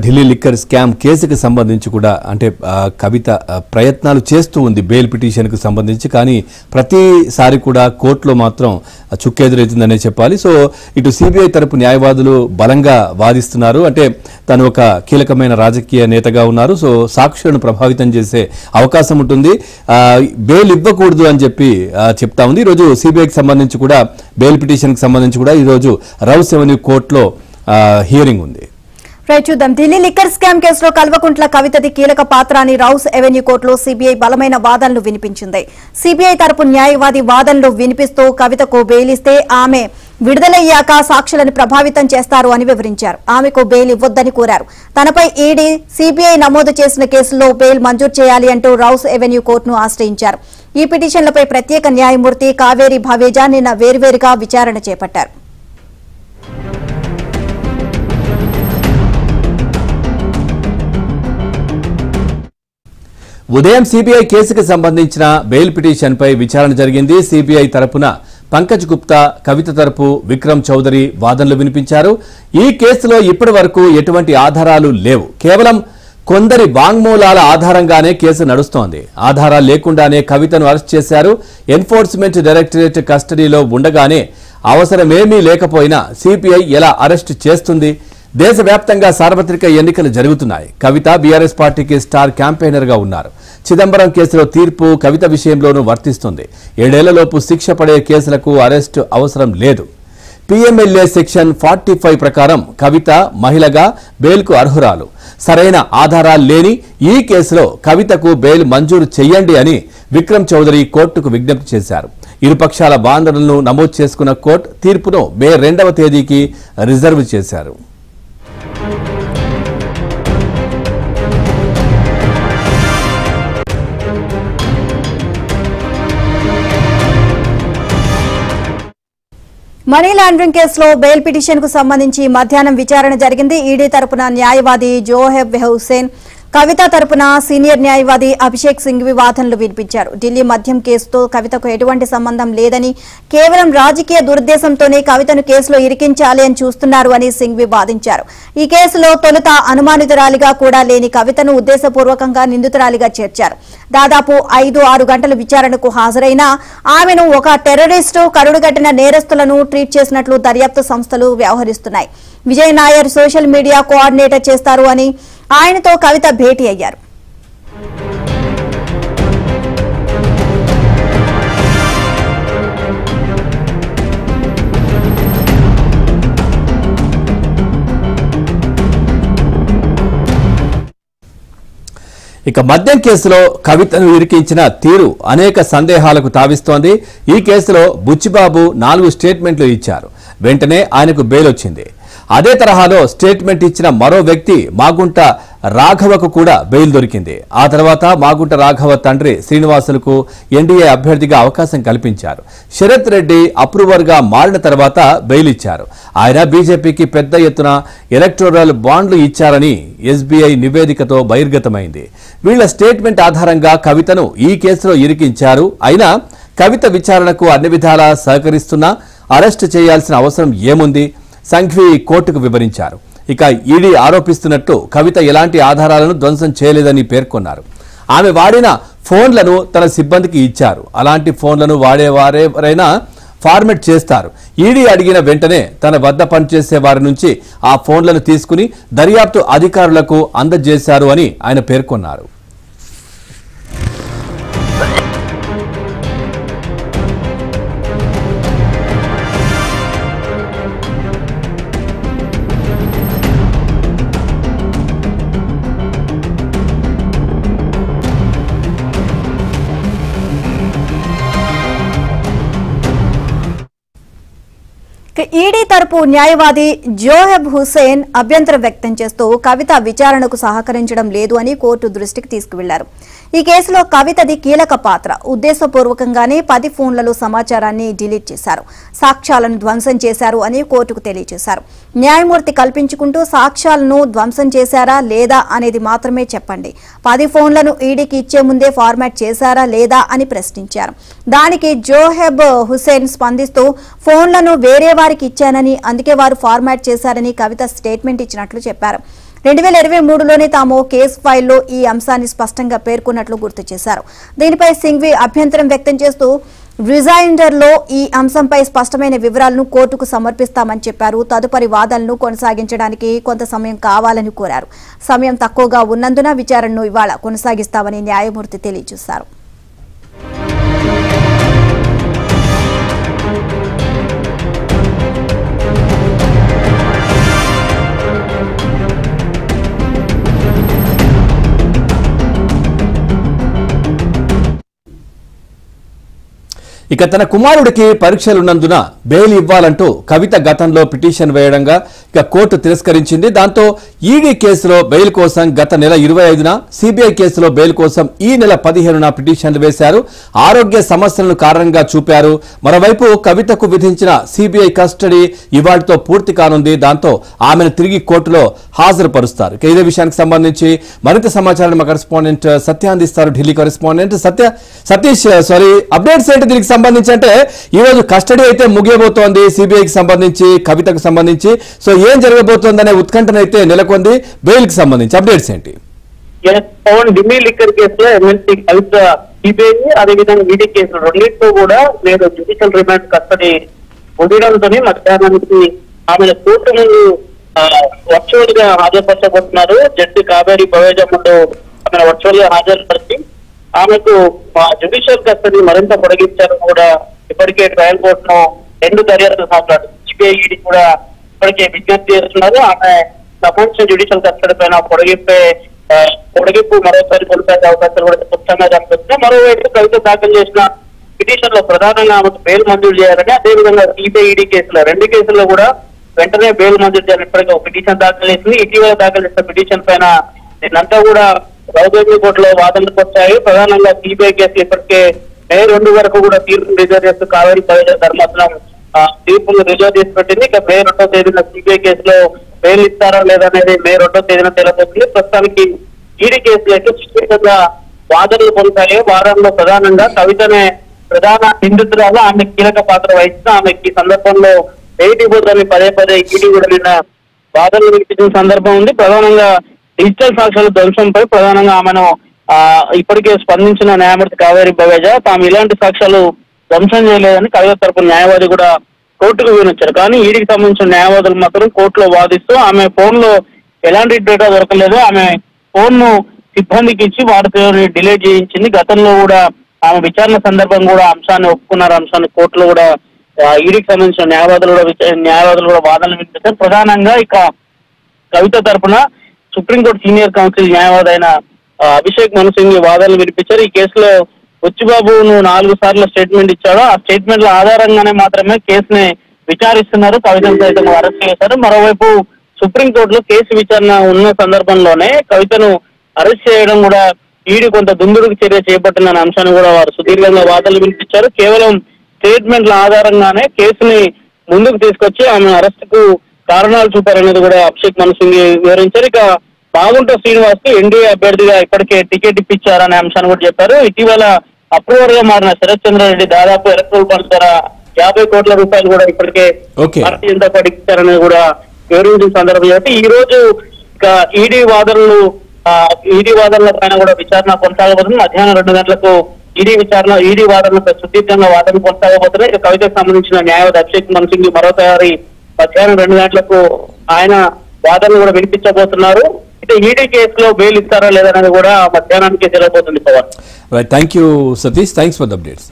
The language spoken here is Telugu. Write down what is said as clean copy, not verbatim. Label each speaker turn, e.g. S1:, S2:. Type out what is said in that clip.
S1: ఢిల్లీ లిక్కర్ స్కామ్ కేసుకు సంబంధించి కూడా అంటే కవిత ప్రయత్నాలు చేస్తూ ఉంది బెయిల్ పిటిషన్కు సంబంధించి. కానీ ప్రతిసారి కూడా కోర్టులో మాత్రం చుక్కెదురైతుందనే చెప్పాలి. సో ఇటు సిబిఐ తరపు న్యాయవాదులు బలంగా వాదిస్తున్నారు. అంటే తను ఒక కీలకమైన రాజకీయ నేతగా ఉన్నారు. సో సాక్షులను ప్రభావితం చేసే అవకాశం ఉంటుంది, బెయిల్ ఇవ్వకూడదు అని చెప్పి చెప్తా ఉంది. ఈరోజు సిబిఐకి సంబంధించి కూడా బెయిల్ పిటిషన్కి సంబంధించి కూడా ఈరోజు రౌస్ ఎవెన్యూ కోర్టులో హియరింగ్ ఉంది.
S2: చూద్దాం. ఢిల్లీ లిక్కర్ స్కామ్ కేసులో కల్వకుంట్ల కవితది కీలక పాత్ర అని రౌస్ ఎవెన్యూ కోర్టులో సిబిఐ బలమైన వాదనలు వినిపించింది. సిబిఐ తరపు న్యాయవాది వాదనలు వినిపిస్తూ కవితకు బెయిల్ ఇస్తే ఆమె విడుదలయ్యాక సాక్షులను ప్రభావితం చేస్తారు అని వివరించారు. ఆమెకు బెయిల్ ఇవ్వొద్దని కోరారు. తనపై ఈడీ, సిబిఐ నమోదు చేసిన కేసుల్లో బెయిల్ మంజూరు చేయాలి అంటూ రౌస్ ఎవెన్యూ కోర్టును ఆశ్రయించారు. ఈ పిటిషన్లపై ప్రత్యేక న్యాయమూర్తి కావేరి భవేజా నిన్న వేర్వేరుగా విచారణ చేపట్టారు.
S1: ఉదయం సిబిఐ కేసుకు సంబంధించిన బెయిల్ పిటిషన్పై విచారణ జరిగింది. సిబిఐ తరపున పంకజ్ గుప్తా, కవిత తరపు విక్రమ్ చౌదరి వాదనలు వినిపించారు. ఈ కేసులో ఇప్పటి వరకు ఎటువంటి ఆధారాలు లేవు, కేవలం కొందరి వాంగ్మూలాల ఆధారంగానే కేసు నడుస్తోంది. ఆధారాలు లేకుండానే కవితను అరెస్ట్ చేశారు. ఎన్ఫోర్స్మెంట్ డైరెక్టరేట్ కస్టడీలో ఉండగానే అవసరమేమీ లేకపోయినా సిబిఐ ఎలా అరెస్ట్ చేస్తుంది? దేశవ్యాప్తంగా సార్వత్రిక ఎన్నికలు జరుగుతున్నాయి. కవిత బీఆర్ఎస్ పార్టీకి స్టార్ క్యాంపెయినర్ గా ఉన్నారు. చిదంబరం కేసులో తీర్పు కవిత విషయంలోనూ వర్తిస్తుంది. 7 ఏళ్లలోపు శిక్ష పడే కేసులకు అరెస్టు అవసరం లేదు. పీఎంఎల్ఏ సెక్షన్ 45 ప్రకారం కవిత మహిళగా బెయిల్కు అర్హురాలు. సరైన ఆధారాలు లేని ఈ కేసులో కవితకు బెయిల్ మంజూరు చేయండి అని విక్రమ్ చౌదరి కోర్టుకు విజ్ఞప్తి చేశారు. ఇరుపక్షాల వాదనలను నమోదు చేసుకున్న కోర్టు తీర్పును మే 2వ తేదీకి రిజర్వ్ చేశారు.
S2: మనీ లాండరింగ్ కేసులో బెయిల్ పిటిషన్ కు సంబంధించి మధ్యాహ్నం విచారణ జరిగింది. ఈడీ తరపున న్యాయవాది జోహెబ్ హుసేన్, కవిత తరపున సీనియర్ న్యాయవాది అభిషేక్ సింఘ్వి వాదనలు వినిపించారు. ఢిల్లీ మద్యం కేసుతో కవితకు ఎటువంటి సంబంధం లేదని, కేవలం రాజకీయ దురుద్దేశంతోనే కవితను కేసులో ఇరికించాలి అని చూస్తున్నారు అని సింఘ్వి వాదించారు. ఈ కేసులో తొలుత అనుమానితురాలిగా కూడా లేని కవితను ఉద్దేశపూర్వకంగా నిందితురాలిగా చేర్చారు. దాదాపు 5-6 గంటల విచారణకు హాజరైన ఆమెను ఒక టెర్రరిస్టు, కరుడుగట్టిన నేరస్తులను ట్రీట్ చేసినట్లు దర్యాప్తు సంస్థలు వ్యవహరిస్తున్నాయి. Vijay Nair social media coordinator చేస్తారు అని ఆయనతో కవిత భేటీ అయ్యారు.
S1: ఇక మద్యం కేసులో కవితను ఇరికించిన తీరు అనేక సందేహాలకు తావిస్తోంది. ఈ కేసులో బుచ్చిబాబు 4 స్టేట్మెంట్లు ఇచ్చారు. వెంటనే ఆయనకు బెయిల్ వచ్చింది. అదే తరహాలో స్టేట్మెంట్ ఇచ్చిన మరో వ్యక్తి మాగుంట రాఘవకు కూడా బెయిల్ దొరికింది. ఆ తర్వాత మాగుంట రాఘవ తండ్రి శ్రీనివాసులకు ఎన్డీఏ అభ్యర్థిగా అవకాశం కల్పించారు. శరత్ రెడ్డి అప్రూవర్గా మారిన తర్వాత బెయిల్ ఇచ్చారు. ఆయన బీజేపీకి పెద్ద ఎత్తున ఎలక్టోరల్ బాండ్లు ఇచ్చారని ఎస్బీఐ నివేదికతో బహిర్గతమైంది. వీళ్ల స్టేట్మెంట్ ఆధారంగా కవితను ఈ కేసులో ఇరికించారు. అయినా కవిత విచారణకు అన్ని విధాలా సహకరిస్తున్నా అరెస్టు చేయాల్సిన అవసరం ఏముంది? సంఘ్వి కోర్టుకు వివరించారు. ఇక ఈడీ ఆరోపిస్తున్నట్టు కవిత ఎలాంటి ఆధారాలను ధ్వంసం చేయలేదని పేర్కొన్నారు. ఆమె వాడిన ఫోన్లను తన సిబ్బందికి ఇచ్చారు. అలాంటి ఫోన్లను వాడేవారెవరైనా ఫార్మెట్ చేస్తారు. ఈడీ అడిగిన వెంటనే తన వద్ద పనిచేసే వారి నుంచి ఆ ఫోన్లను తీసుకుని దర్యాప్తు అధికారులకు అందజేశారు అని ఆయన పేర్కొన్నారు.
S2: ఈడీ తరపు న్యాయవాది జోహెబ్ హుసేన్ అభ్యంతరం వ్యక్తం చేస్తూ కవిత విచారణకు సహకరించడం లేదు అని కోర్టు దృష్టికి తీసుకువెళ్లారు. ఈ కేసులో కవితది కీలక పాత్ర. ఉద్దేశపూర్వకంగానే 10 ఫోన్లలో సమాచారాన్ని డిలీట్ చేశారు, సాక్ష్యాలను ధ్వంసం చేశారు అని కోర్టుకు తెలియజేశారు. న్యాయమూర్తి కల్పించుకుంటూ సాక్ష్యాలను ధ్వంసం చేశారా లేదా అనేది మాత్రమే చెప్పండి. 10 ఫోన్లను ఈడీకి ఇచ్చే ముందే ఫార్మాట్ చేశారా లేదా అని ప్రశ్నించారు. దానికి జోహెబ్ హుసేన్ స్పందిస్తూ ఫోన్లను వేరే వారికి ఈడీకి ఇచ్చానని అందుకే వారు ఫార్మాట్ చేశారని కవిత స్టేట్మెంట్ ఇచ్చినట్లు చెప్పారు. 2023లోనే తాము కేసు ఫైల్లో ఈ అంశాన్ని స్పష్టంగా పేర్కొన్నట్లు గుర్తు చేశారు. దీనిపై సింఘ్వి అభ్యంతరం వ్యక్తం చేస్తూ రిజైండర్లో ఈ అంశంపై స్పష్టమైన వివరాలను కోర్టుకు సమర్పిస్తామని చెప్పారు. తదుపరి వాదనలను కొనసాగించడానికి కొంత సమయం కావాలని కోరారు. సమయం తక్కువగా ఉన్నందున విచారణను ఇవాళ కొనసాగిస్తామని న్యాయమూర్తి తెలియజేశారు.
S1: ఇక తన కుమారుడికి పరీక్షలున్నందున బెయిల్ ఇవ్వాలంటూ కవిత గతంలో పిటిషన్ వేయడంగా ఇక కోర్టు తిరస్కరించింది. దాంతో ఈడీ కేసులో బెయిల్ కోసం గత నెల 25న, సిబిఐ కేసులో బెయిల్ కోసం ఈ నెల 15న పిటిషన్లు వేశారు. ఆరోగ్య సమస్యలను కారణంగా చూపారు. మరోవైపు కవితకు విధించిన సిబిఐ కస్టడీ ఇవాళతో పూర్తి కానుంది. దాంతో ఆమెను తిరిగి కోర్టులో హాజరుపరుస్తారు. ఇదే విషయానికి సంబంధించి మరింత సమాచారాన్ని మా కరెస్పాండెంట్ సత్య అందిస్తారు. ఢిల్లీ కరెస్పాండెంట్ సతీష్ అప్డేట్స్ ఏంటి దీనికి సంబంధించి? అంటే ఈ రోజు కస్టడీ అయితే ముగియబోతోంది సిబిఐకి సంబంధించి, కవితకు సంబంధించి. సో ఏం జరగబోతోందనే ఉత్కంఠనైతే నెలకొంది. బెయిల్ కి సంబంధించి అప్డేట్స్ ఏంటి?
S3: ఢిల్లీ లిక్కర్ కేసులో ఎమ్మెల్సీ కవిత సిబిఐ అదేవిధంగా ఈడీ కేసులు రెండింటితో కూడా నేను జ్యుడిషియల్ రిమాండ్ కస్టడీ ముగియడంతో మధ్యాహ్నానికి ఆమెను కోర్టు ముందు వర్చువల్ గా హాజరుపరచబోతున్నారు. జడ్జి కావేరి బవేజా ముందు ఆమెను వర్చువల్ గా హాజరుపరిచి ఆమెకు జ్యుడిషియల్ కస్టడీ మరింత పొడిగించారు. కూడా ఇప్పటికే ట్రయల్ కోర్టును 2 దర్యాప్తు సంస్థలు సిబిఐ ఈడీ కూడా ఇప్పటికే విజ్ఞప్తి చేస్తున్నారు. ఆమె సంబంధించిన జ్యుడిషియల్ కస్టడీ పైన పొడిగింపు మరోసారి కొనసాగే అవకాశాలు కూడా స్పష్టంగా కనిపిస్తున్నాయి. మరోవైపు కవిత దాఖలు చేసిన పిటిషన్ లో ప్రధానంగా ఆమెకు బెయిల్ మంజూరు చేయాలని, అదేవిధంగా సిబిఐ ఈడీ కేసులో 2 కేసుల్లో కూడా వెంటనే బెయిల్ మంజూరు చేయాలని ఇప్పటికే ఒక పిటిషన్ దాఖలు చేసింది. ఇటీవల దాఖలు చేసిన పిటిషన్ పైన నిన్నంతా కూడా రౌదర్ని కోర్టులో వాదనలకు వచ్చాయి. ప్రధానంగా సిబిఐ కేసులు ఇప్పటికే మే 2 వరకు కూడా తీర్పును రిజర్వ్ చేస్తూ కావేరీ బవేజా ధర్మాసనం తీర్పును రిజర్వ్ చేసి పెట్టింది. ఇక మే 2వ తేదీన సిబిఐ కేసులో బెయిల్ ఇస్తారా లేదా అనేది మే 2వ తేదీన తెలియబోతుంది. ప్రస్తుతానికి ఈడీ కేసులు అయితే సుదీర్ఘంగా వాదనలు కొనసాగే. వారంలో ప్రధానంగా కవితనే ప్రధాన నిందితురాలు, ఆమె కీలక పాత్ర వహించిన ఆమెకి ఈ సందర్భంలో బెయిల్ ఇవ్వదని పదే ఈడీ కూడా నిన్న వాదనలు వినిపించిన సందర్భం ఉంది. ప్రధానంగా డిజిటల్ సాక్ష్యాల ధ్వంసంపై ప్రధానంగా ఆమెను ఇప్పటికే స్పందించిన న్యాయమూర్తి కావేరి బవేజా తాము ఇలాంటి సాక్ష్యాలు ధ్వంసం చేయలేదని కవిత తరపున న్యాయవాది కూడా కోర్టుకు వివరించారు. కానీ ఈడీకి సంబంధించిన న్యాయవాదులు మాత్రం కోర్టులో వాదిస్తూ ఆమె ఫోన్ లో ఎలాంటి డేటా దొరకలేదు, ఆమె ఫోన్ ను సిబ్బందికి ఇచ్చి వారితో డిలీట్ చేయించింది. గతంలో కూడా ఆమె విచారణ సందర్భం కూడా అంశాన్ని ఒప్పుకున్నారు. అంశాన్ని కోర్టులో కూడా ఈడీకి సంబంధించిన న్యాయవాదులు కూడా వాదనలు వినిపించారు. ప్రధానంగా ఇక కవిత తరపున సుప్రీంకోర్టు సీనియర్ కౌన్సిల్ న్యాయవాది అయిన అభిషేక్ మను సింఘ్వి వాదనలు వినిపించారు. ఈ కేసులో బుచ్చిబాబును 4 సార్లు స్టేట్మెంట్ ఇచ్చాడు. ఆ స్టేట్మెంట్ల ఆధారంగానే మాత్రమే కేసుని విచారిస్తున్నారు. కవితను సైతం అరెస్ట్ చేశారు. మరోవైపు సుప్రీంకోర్టులో కేసు విచారణ ఉన్న సందర్భంలోనే కవితను అరెస్ట్ చేయడం కూడా ఈడీ కొంత దుందుడుకు చర్య చేపట్టిన అంశాన్ని కూడా వారు సుదీర్ఘంగా వాదనలు వినిపించారు. కేవలం స్టేట్మెంట్ల ఆధారంగానే కేసుని ముందుకు తీసుకొచ్చి ఆమె అరెస్ట్ కు కారణాలు చూపారనేది కూడా అభిషేక్ మను సింఘ్వి వివరించారు. ఇక బాగుంట శ్రీనివాస్ కు ఎన్డీఏ అభ్యర్థిగా ఇప్పటికే టికెట్ ఇప్పించారనే అంశాన్ని కూడా చెప్పారు. ఇటీవల అప్రూవర్ గా మారిన శరత్ చంద్రారెడ్డి దాదాపు ఎలక్ట్రల్ ఫండ్స్ ద్వారా 50 కోట్ల రూపాయలు కూడా ఇప్పటికే భారతీయ జనతా పార్టీకి ఇచ్చారనేది కూడా వివరించిన సందర్భం. కాబట్టి ఈ రోజు ఇక ఈడీ వాదనల పైన కూడా విచారణ కొనసాగబోతుంది. మధ్యాహ్నం 2 గంటలకు ఈడీ వాదనలపై సుదీర్ఘంగా వాదన కొనసాగబోతున్నాయి. ఇక కవితకు సంబంధించిన న్యాయవాది అభిషేక్ మను సింఘ్వి మరో తయారీ మధ్యాహ్నం 2 గంటలకు ఆయన వాదనలు కూడా వినిపించబోతున్నారు. అయితే ఈడీ కేసులో బెయిల్ ఇస్తారా లేదనేది కూడా మధ్యాహ్నానికి తెలియబోతుంది. Pawan,
S1: thank you Satish, thanks for the updates.